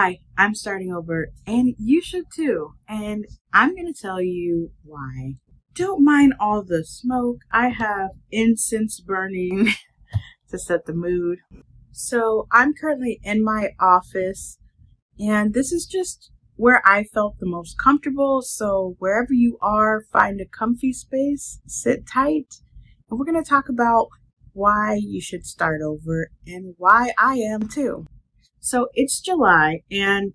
Hi, I'm starting over, and you should too. And I'm going to tell you why. Don't mind all the smoke. I have incense burning to set the mood. So I'm currently in my office, and this is just where I felt the most comfortable. So wherever you are, find a comfy space, sit tight, and we're going to talk about why you should start over and why I am too. So it's July, and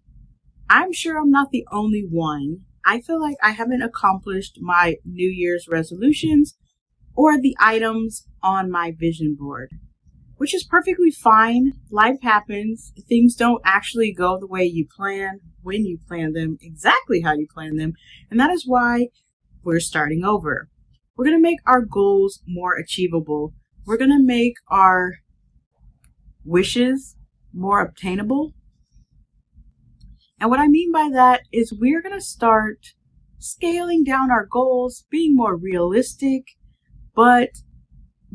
I'm sure I'm not the only one. I feel like I haven't accomplished my New Year's resolutions or the items on my vision board, which is perfectly fine. Life happens. Things don't actually go the way you plan, when you plan them, exactly how you plan them. And that is why we're starting over. We're going to make our goals more achievable. We're going to make our wishes more obtainable. And what I mean by that is we're going to start scaling down our goals, being more realistic, but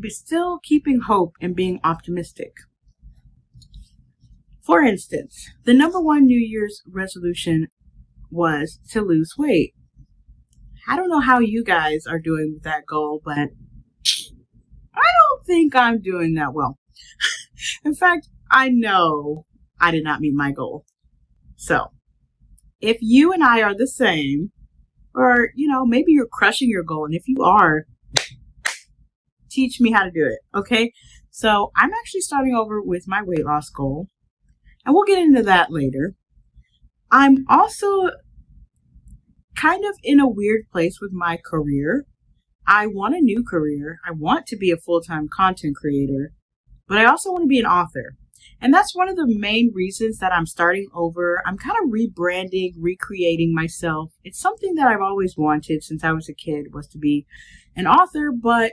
still keeping hope and being optimistic. For instance, the number one New Year's resolution was to lose weight. I don't know how you guys are doing with that goal, but I don't think I'm doing that well. In fact, I know I did not meet my goal. So, if you and I are the same, or, maybe you're crushing your goal, and if you are, teach me how to do it, okay? So, I'm actually starting over with my weight loss goal, and we'll get into that later. I'm also kind of in a weird place with my career. I want a new career. I want to be a full-time content creator, but I also want to be an author. And that's one of the main reasons that I'm starting over. I'm kind of rebranding, recreating myself. It's something that I've always wanted since I was a kid, was to be an author. But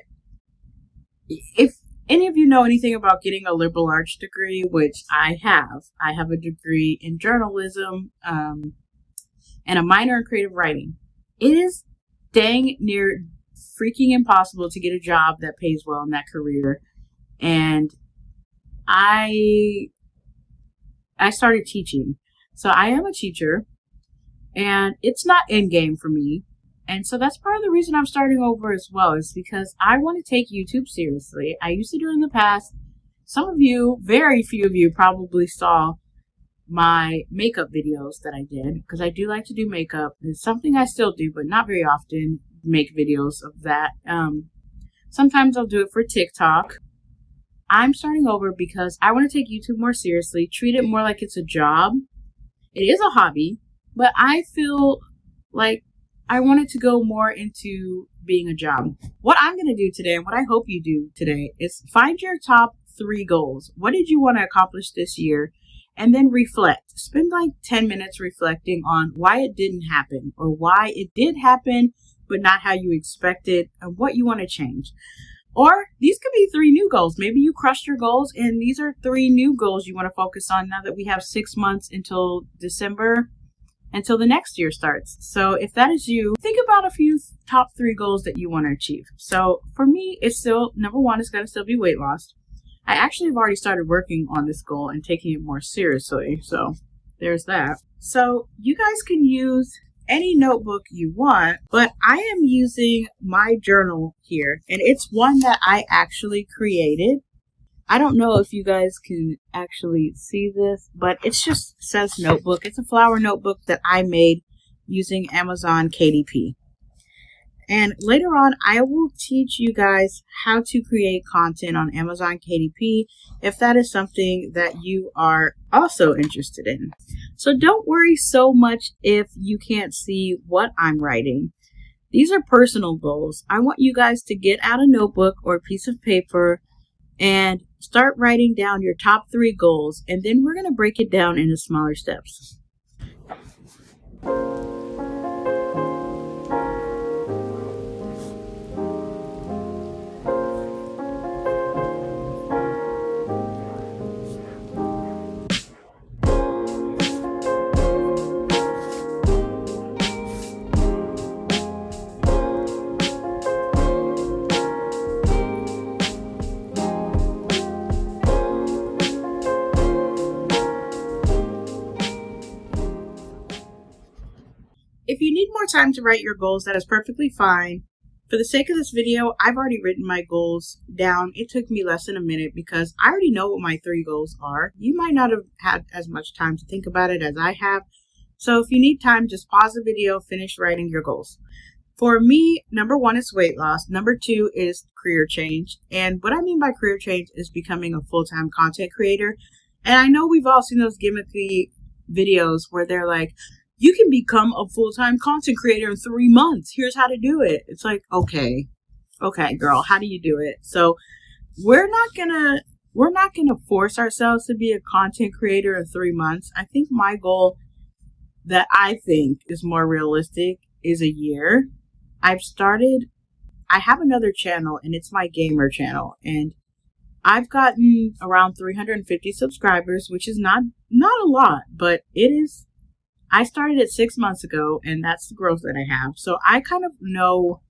if any of you know anything about getting a liberal arts degree, which I have a degree in journalism and a minor in creative writing. It is dang near freaking impossible to get a job that pays well in that career. And I started teaching. So I am a teacher, and it's not end game for me. And so that's part of the reason I'm starting over as well, is because I want to take YouTube seriously. I used to do it in the past. Some of you, very few of you, probably saw my makeup videos that I did, because I do like to do makeup. It's something I still do, but not very often make videos of that. Sometimes I'll do it for TikTok. I'm starting over because I want to take YouTube more seriously, treat it more like it's a job. It is a hobby, but I feel like I want it to go more into being a job. What I'm going to do today, and what I hope you do today, is find your top 3 goals. What did you want to accomplish this year? And then reflect. Spend like 10 minutes reflecting on why it didn't happen, or why it did happen, but not how you expected, and what you want to change. Or these could be 3 new goals. Maybe you crushed your goals, and these are 3 new goals you want to focus on now that we have 6 months until December, until the next year starts. So if that is you, think about a few top 3 goals that you want to achieve. So for me, it's still, number 1 is going to still be weight loss. I actually have already started working on this goal and taking it more seriously. So there's that. So you guys can use any notebook you want, but I am using my journal here, and it's one that I actually created. I don't know if you guys can actually see this, but it just says notebook. It's a flower notebook that I made using Amazon KDP. And later on, I will teach you guys how to create content on Amazon KDP if that is something that you are also interested in. So don't worry so much if you can't see what I'm writing. These are personal goals. I want you guys to get out a notebook or a piece of paper and start writing down your top 3 goals. And then we're going to break it down into smaller steps. if you need more time to write your goals, that is perfectly fine. For the sake of this video, I've already written my goals down. It took me less than a minute because I already know what my 3 goals are. You might not have had as much time to think about it as I have. So if you need time, just pause the video, finish writing your goals. For me, number 1 is weight loss. Number 2 is career change. And what I mean by career change is becoming a full-time content creator. And I know we've all seen those gimmicky videos where they're like, you can become a full-time content creator in 3 months. Here's how to do it. It's like, okay, girl, how do you do it? So we're not gonna force ourselves to be a content creator in 3 months. I think my goal that I think is more realistic is a year. I have another channel, and it's my gamer channel, and I've gotten around 350 subscribers, which is not a lot, but it is. I started it 6 months ago, and that's the growth that I have. So I kind of know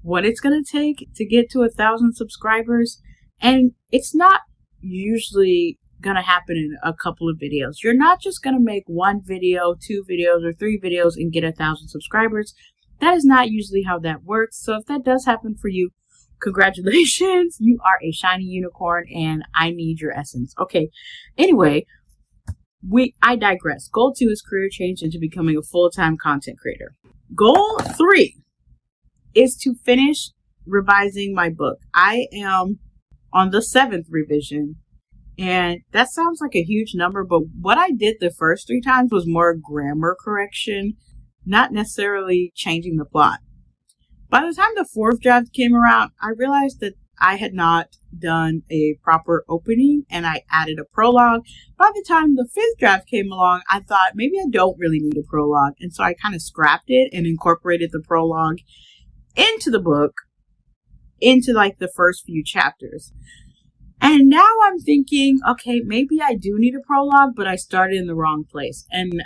what it's going to take to get to 1,000 subscribers. And it's not usually going to happen in a couple of videos. You're not just going to make 1 video, 2 videos, or 3 videos and get 1,000 subscribers. That is not usually how that works. So if that does happen for you, congratulations. You are a shiny unicorn, and I need your essence. Okay. Anyway. I digress. Goal 2 is career change into becoming a full-time content creator. Goal 3 is to finish revising my book. I am on the 7th revision, and that sounds like a huge number, but what I did the first 3 times was more grammar correction, not necessarily changing the plot. By the time the 4th draft came around, I realized that I had not done a proper opening, and I added a prologue. By the time the 5th draft came along, I thought maybe I don't really need a prologue. And so I kind of scrapped it and incorporated the prologue into the book, into like the first few chapters. And now I'm thinking, okay, maybe I do need a prologue, but I started in the wrong place. And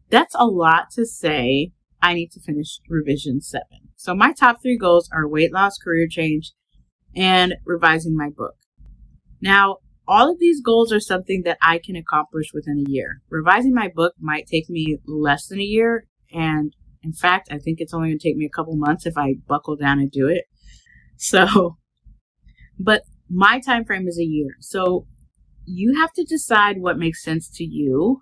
that's a lot to say. I need to finish revision 7. So my top 3 goals are weight loss, career change, and revising my book. Now, all of these goals are something that I can accomplish within a year. Revising my book might take me less than a year, and in fact, I think it's only going to take me a couple months if I buckle down and do it. So, but my time frame is a year. So you have to decide what makes sense to you.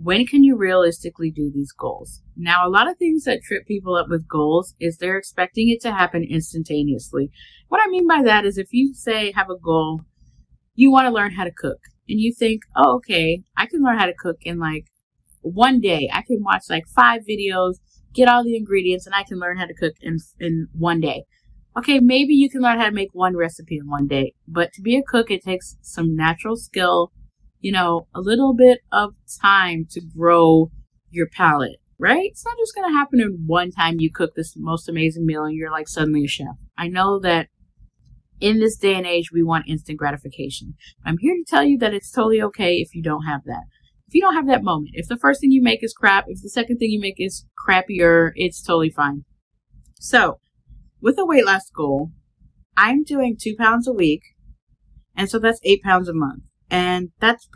When can you realistically do these goals? Now, a lot of things that trip people up with goals is they're expecting it to happen instantaneously. What I mean by that is if you say have a goal, you want to learn how to cook, and you think, oh, okay, I can learn how to cook in like 1 day. I can watch like 5 videos, get all the ingredients, and I can learn how to cook in 1 day. Okay, maybe you can learn how to make 1 recipe in 1 day, but to be a cook, it takes some natural skill, a little bit of time to grow your palate, right? It's not just going to happen in one time you cook this most amazing meal and you're like suddenly a chef. I know that in this day and age, we want instant gratification. I'm here to tell you that it's totally okay if you don't have that. If you don't have that moment, if the first thing you make is crap, if the second thing you make is crappier, it's totally fine. So with a weight loss goal, I'm doing 2 pounds a week. And so that's 8 pounds a month. And that's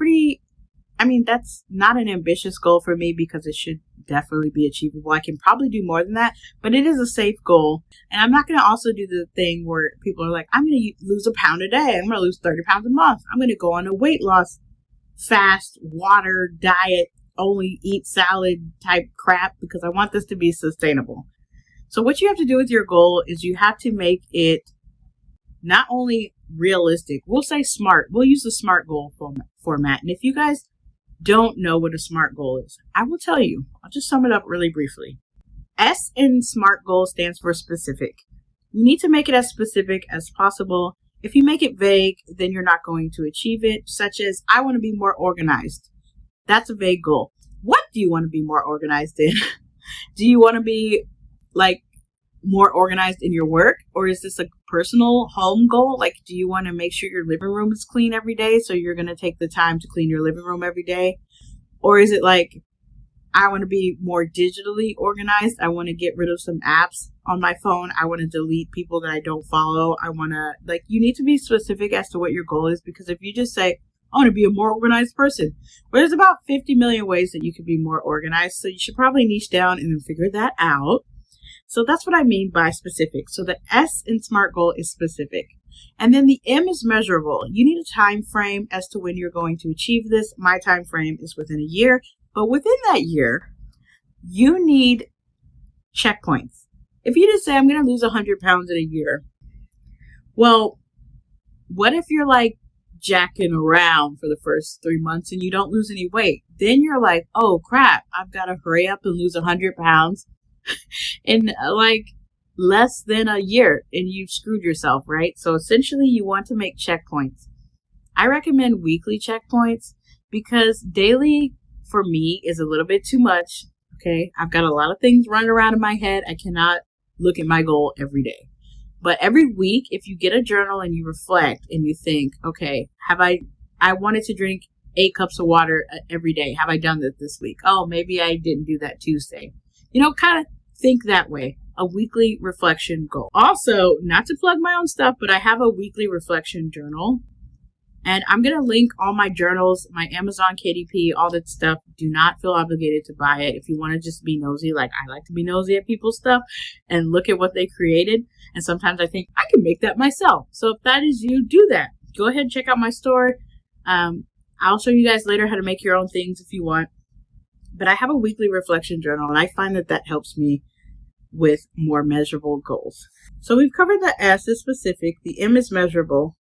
that's not an ambitious goal for me because it should definitely be achievable. I can probably do more than that, but it is a safe goal. And I'm not going to also do the thing where people are like, I'm going to lose 1 pound a day. I'm going to lose 30 pounds a month. I'm going to go on a weight loss, fast, water, diet, only eat salad type crap because I want this to be sustainable. So what you have to do with your goal is you have to make it not only realistic, we'll say smart. We'll use the SMART goal format. And if you guys don't know what a SMART goal is, I will tell you. I'll just sum it up really briefly. S in SMART goal stands for specific. You need to make it as specific as possible. If you make it vague, then you're not going to achieve it, such as, I want to be more organized. That's a vague goal. What do you want to be more organized in? Do you want to be more organized in your work? Or is this a personal home goal? Do you want to make sure your living room is clean every day, so you're going to take the time to clean your living room every day? Or is it I want to be more digitally organized. I want to get rid of some apps on my phone. I want to delete people that I don't follow. I want to, you need to be specific as to what your goal is, because if you just say, I want to be a more organized person. Well, there's about 50 million ways that you could be more organized. So you should probably niche down and then figure that out. So that's what I mean by specific. So the S in SMART goal is specific. And then the M is measurable. You need a time frame as to when you're going to achieve this. My time frame is within a year. But within that year, you need checkpoints. If you just say, I'm going to lose 100 pounds in a year. Well, what if you're like jacking around for the first 3 months and you don't lose any weight? Then you're like, oh crap, I've got to hurry up and lose 100 pounds in like less than a year, and you've screwed yourself, right? So essentially you want to make checkpoints. I recommend weekly checkpoints because daily for me is a little bit too much. Okay. I've got a lot of things running around in my head. I cannot look at my goal every day. But every week, if you get a journal and you reflect and you think, okay, I wanted to drink 8 cups of water every day. Have I done that this week? Oh, maybe I didn't do that Tuesday. Kind of think that way. A weekly reflection goal. Also, not to plug my own stuff, but I have a weekly reflection journal. And I'm going to link all my journals, my Amazon KDP, all that stuff. Do not feel obligated to buy it. If you want to just be nosy, like I like to be nosy at people's stuff and look at what they created. And sometimes I think I can make that myself. So if that is you, do that. Go ahead and check out my store. I'll show you guys later how to make your own things if you want. But I have a weekly reflection journal, and I find that helps me with more measurable goals. So we've covered the S is specific, the M is measurable.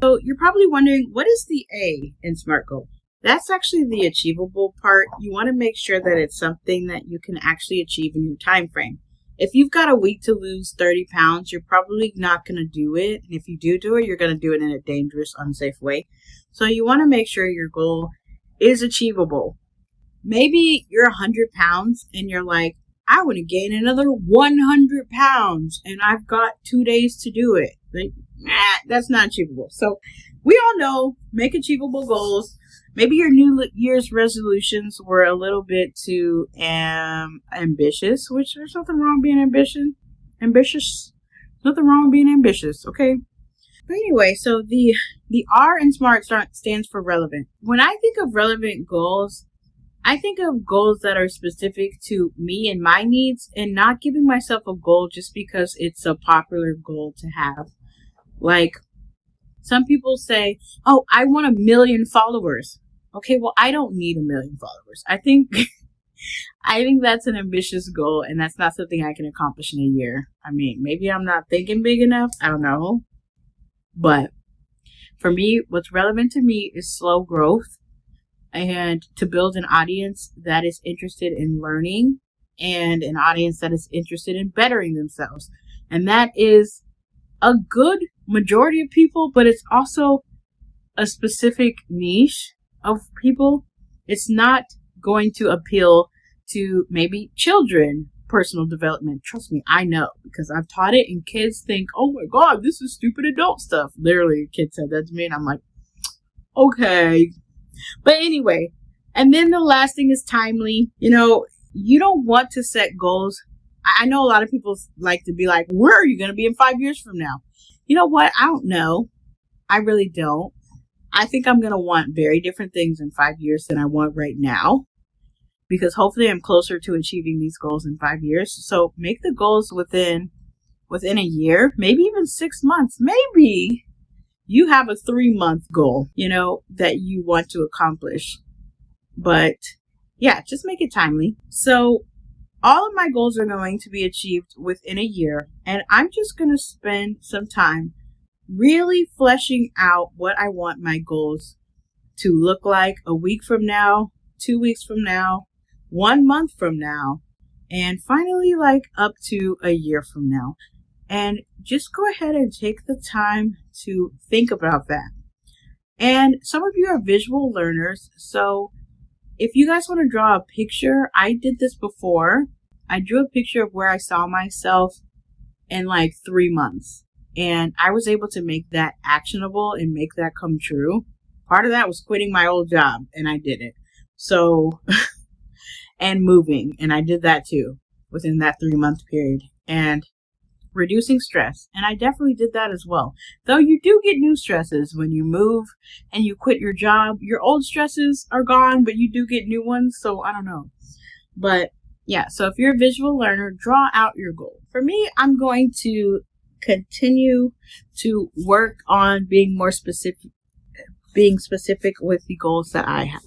So you're probably wondering, what is the A in SMART goal? That's actually the achievable part. You want to make sure that it's something that you can actually achieve in your time frame. If you've got a week to lose 30 pounds, you're probably not going to do it. And if you do it, you're going to do it in a dangerous, unsafe way. So you want to make sure your goal is achievable. Maybe you're 100 pounds and you're like, I want to gain another 100 pounds and I've got 2 days to do it. Like, that's not achievable. So we all know, make achievable goals. Maybe your New Year's resolutions were a little bit too ambitious, which there's nothing wrong with being ambitious. Nothing wrong with being ambitious, okay? But anyway, so the R in SMART stands for relevant. When I think of relevant goals, I think of goals that are specific to me and my needs, and not giving myself a goal just because it's a popular goal to have. Like, some people say, oh, I want 1 million followers. Okay, well, I don't need 1 million followers. I think that's an ambitious goal, and that's not something I can accomplish in a year. I mean, maybe I'm not thinking big enough. I don't know. But for me, what's relevant to me is slow growth, and to build an audience that is interested in learning and an audience that is interested in bettering themselves. And that is a good majority of people, but it's also a specific niche of people. It's not going to appeal to maybe children, personal development. Trust me, I know, because I've taught it, and kids think, oh my God, this is stupid adult stuff. Literally, a kid said that to me, and I'm like, okay. But anyway, and then the last thing is timely. You don't want to set goals. I know a lot of people like to be like, where are you going to be in 5 years from now? You know what? I don't know. I really don't. I think I'm going to want very different things in 5 years than I want right now, because hopefully I'm closer to achieving these goals in 5 years. So make the goals within a year, maybe even 6 months. Maybe you have a 3-month goal, that you want to accomplish. But yeah, just make it timely. So all of my goals are going to be achieved within a year, and I'm just going to spend some time really fleshing out what I want my goals to look like a week from now, 2 weeks from now, 1 month from now, and finally like up to a year from now. And just go ahead and take the time to think about that. And some of you are visual learners, so if you guys want to draw a picture, I did this before. I drew a picture of where I saw myself in like 3 months. And I was able to make that actionable and make that come true. Part of that was quitting my old job, and I did it. So, and moving, and I did that too within that 3-month period. And reducing stress. And I definitely did that as well. Though you do get new stresses when you move and you quit your job. Your old stresses are gone, but you do get new ones. So I don't know. But yeah, so if you're a visual learner, draw out your goal. For me, I'm going to continue to work on being specific with the goals that I have.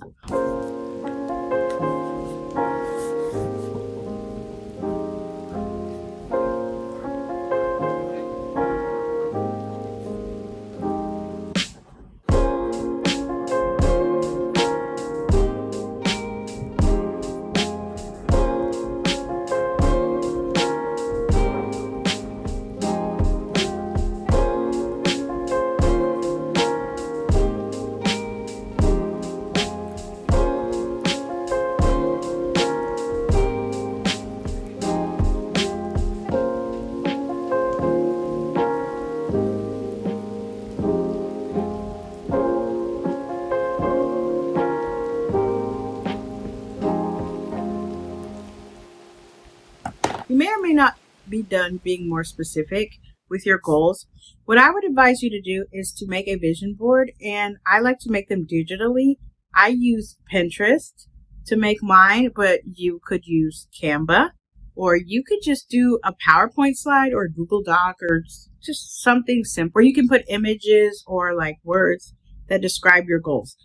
You may or may not be done being more specific with your goals. What I would advise you to do is to make a vision board, and I like to make them digitally. I use Pinterest to make mine, but you could use Canva, or you could just do a PowerPoint slide or Google Doc or just something simple where you can put images or like words that describe your goals.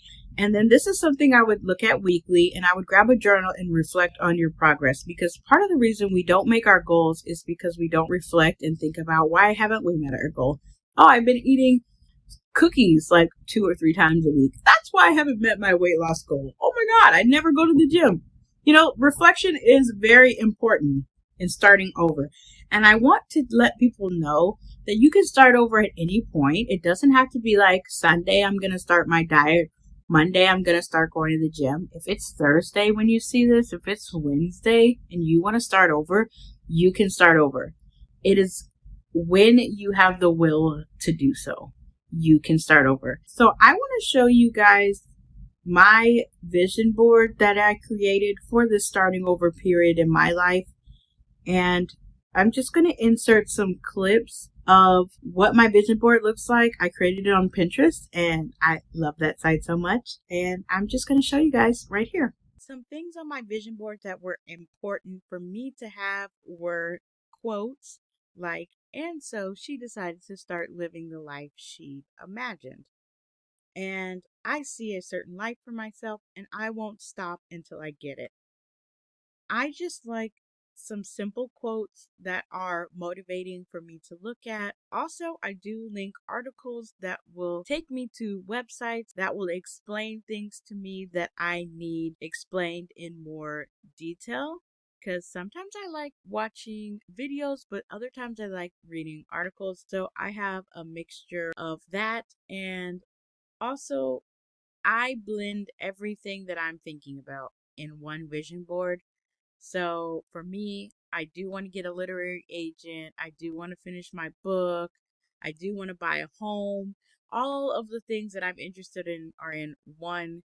And then this is something I would look at weekly, and I would grab a journal and reflect on your progress, because part of the reason we don't make our goals is because we don't reflect and think about, why haven't we met our goal? Oh, I've been eating cookies like 2 or 3 times a week. That's why I haven't met my weight loss goal. Oh my God, I never go to the gym. Reflection is very important in starting over. And I want to let people know that you can start over at any point. It doesn't have to be like Sunday, I'm going to start my diet. Monday, I'm going to start going to the gym. If it's Thursday when you see this, if it's Wednesday and you want to start over, you can start over. It is when you have the will to do so, you can start over. So I want to show you guys my vision board that I created for this starting over period in my life. And I'm just going to insert some clips of what my vision board looks like. I created it on Pinterest and I love that site so much. And I'm just going to show you guys right here. Some things on my vision board that were important for me to have were quotes like, "And so she decided to start living the life she imagined. And I see a certain life for myself and I won't stop until I get it." I just like some simple quotes that are motivating for me to look at. Also, I do link articles that will take me to websites that will explain things to me that I need explained in more detail. Because sometimes I like watching videos, but other times I like reading articles. So I have a mixture of that. And also, I blend everything that I'm thinking about in one vision board. So for me, I do want to get a literary agent. I do want to finish my book. I do want to buy a home. All of the things that I'm interested in are in one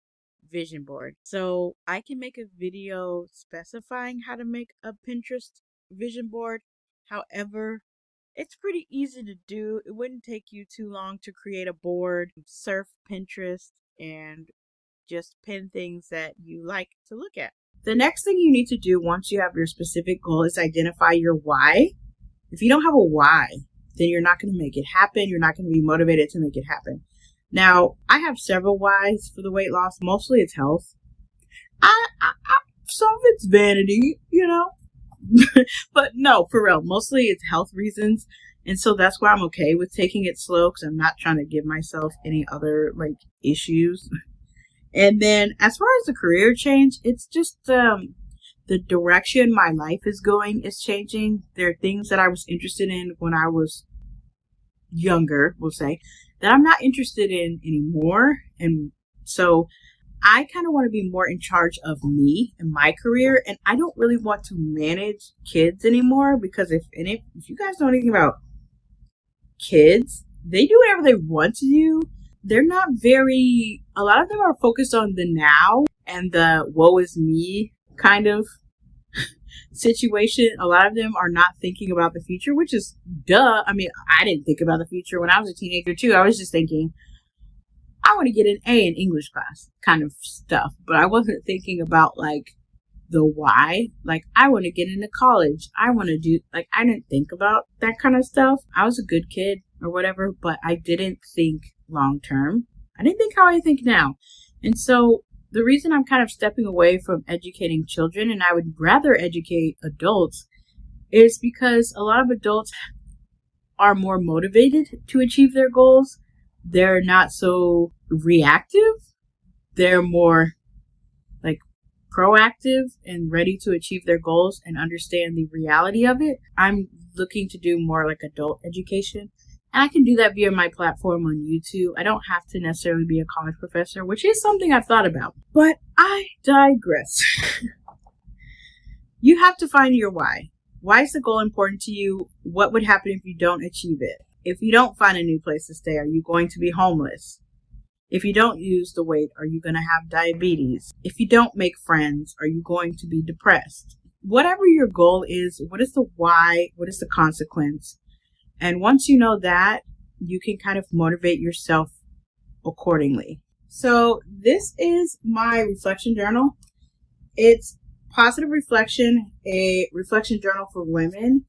vision board. So I can make a video specifying how to make a Pinterest vision board. However, it's pretty easy to do. It wouldn't take you too long to create a board, surf Pinterest, and just pin things that you like to look at. The next thing you need to do once you have your specific goal is identify your why. If you don't have a why, then you're not going to make it happen. You're not going to be motivated to make it happen. Now, I have several whys for the weight loss. Mostly it's health. Some of it's vanity, but no, for real. Mostly it's health reasons. And so that's why I'm okay with taking it slow, because I'm not trying to give myself any other issues. And then as far as the career change, it's just the direction my life is going is changing. There are things that I was interested in when I was younger, we'll say, that I'm not interested in anymore. And so I kind of want to be more in charge of me and my career. And I don't really want to manage kids anymore, because if you guys know anything about kids, they do whatever they want to do. They're not a lot of them are focused on the now and the woe is me kind of situation, a lot of them are not thinking about the future, which is duh. I mean, I didn't think about the future when I was a teenager too. I was just thinking, I want to get an A in English class kind of stuff. But I wasn't thinking about like the why. Like, I want to get into college. I want to do, like, I didn't think about that kind of stuff. I was a good kid or whatever, but I didn't think long term. I didn't think how I think now. And so the reason I'm kind of stepping away from educating children, and I would rather educate adults, is because a lot of adults are more motivated to achieve their goals. They're not so reactive. They're more like proactive and ready to achieve their goals and understand the reality of it. I'm looking to do more like adult education. And I can do that via my platform on YouTube. I don't have to necessarily be a college professor, which is something I've thought about. But I digress. You have to find your why. Why is the goal important to you? What would happen if you don't achieve it? If you don't find a new place to stay, are you going to be homeless? If you don't lose the weight, are you going to have diabetes? If you don't make friends, are you going to be depressed? Whatever your goal is, what is the why? What is the consequence? And once you know that, you can kind of motivate yourself accordingly. So this is my reflection journal. It's positive reflection, a reflection journal for women.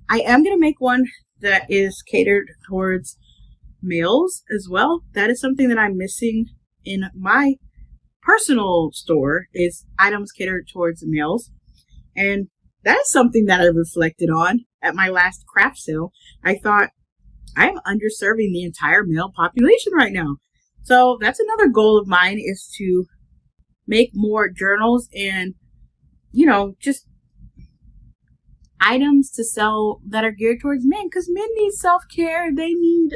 I am going to make one that is catered towards males as well. That is something that I'm missing in my personal store, is items catered towards males. And that is something that I reflected on at my last craft sale. I thought, I am underserving the entire male population right now. So that's another goal of mine, is to make more journals and, just items to sell that are geared towards men, because men need self-care. They need,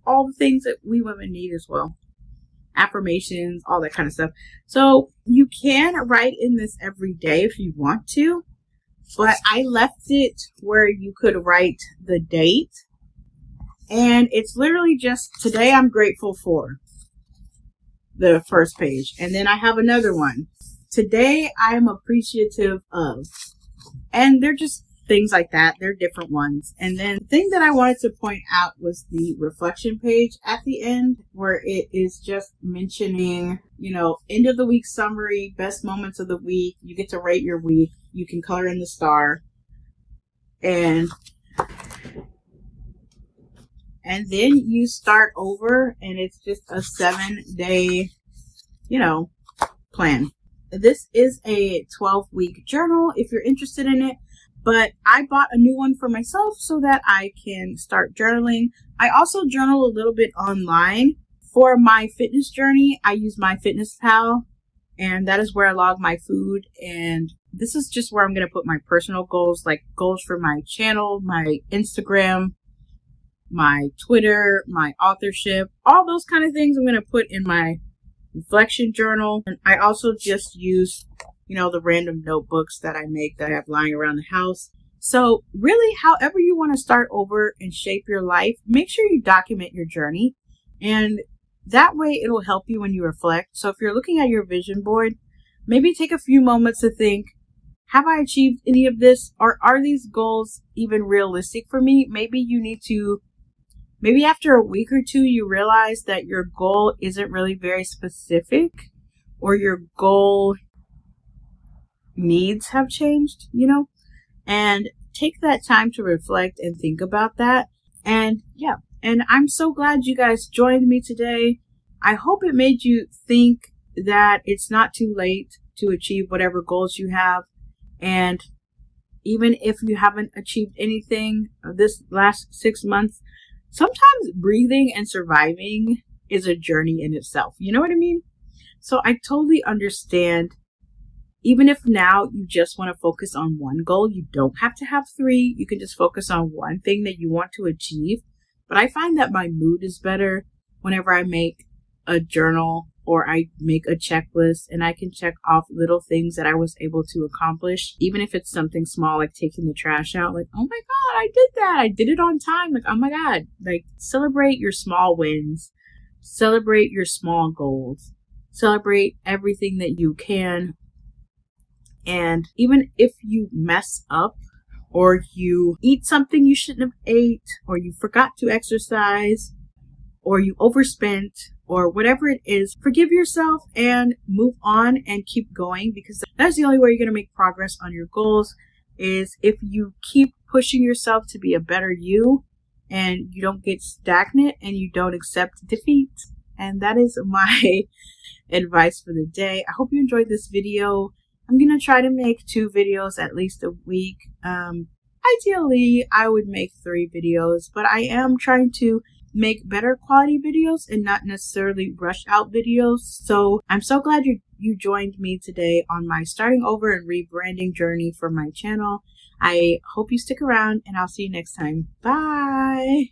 all the things that we women need as well. Affirmations, all that kind of stuff. So you can write in this every day if you want to, but I left it where you could write the date. And it's literally just, today I'm grateful for, the first page. And then I have another one. Today I am appreciative of. And they're just things like that. They're different ones. And then the thing that I wanted to point out was the reflection page at the end, where it is just mentioning, end of the week summary, best moments of the week. You get to rate your week. You can color in the star. And then you start over, and it's just a 7-day, plan. This is a 12-week journal if you're interested in it, but I bought a new one for myself so that I can start journaling. I also journal a little bit online. For my fitness journey, I use MyFitnessPal, and that is where I log my food. And this is just where I'm going to put my personal goals, like goals for my channel, my Instagram, my Twitter, my authorship, all those kind of things I'm going to put in my reflection journal. And I also just use, the random notebooks that I make that I have lying around the house. So really, however you want to start over and shape your life, make sure you document your journey. And that way it'll help you when you reflect. So if you're looking at your vision board, maybe take a few moments to think, have I achieved any of this? Or are these goals even realistic for me? Maybe after a week or two, you realize that your goal isn't really very specific, or your goal needs have changed, and take that time to reflect and think about that. And I'm so glad you guys joined me today. I hope it made you think that it's not too late to achieve whatever goals you have. And even if you haven't achieved anything this last 6 months, sometimes breathing and surviving is a journey in itself. You know what I mean? So I totally understand. Even if now you just want to focus on one goal, you don't have to have 3. You can just focus on one thing that you want to achieve. But I find that my mood is better whenever I make a journal or I make a checklist, and I can check off little things that I was able to accomplish, even if it's something small like taking the trash out. Like, oh my God, I did that. I did it on time. Like, oh my God. Like, celebrate your small wins. Celebrate your small goals. Celebrate everything that you can. And even if you mess up, or you eat something you shouldn't have ate, or you forgot to exercise, or you overspent, or whatever it is, forgive yourself and move on and keep going, because that's the only way you're going to make progress on your goals, is if you keep pushing yourself to be a better you and you don't get stagnant and you don't accept defeat. And that is my advice for the day. I hope you enjoyed this video. I'm going to try to make 2 videos at least a week. Ideally, I would make 3 videos, but I am trying to make better quality videos and not necessarily rush out videos. So I'm so glad you joined me today on my starting over and rebranding journey for my channel. I hope you stick around, and I'll see you next time. Bye!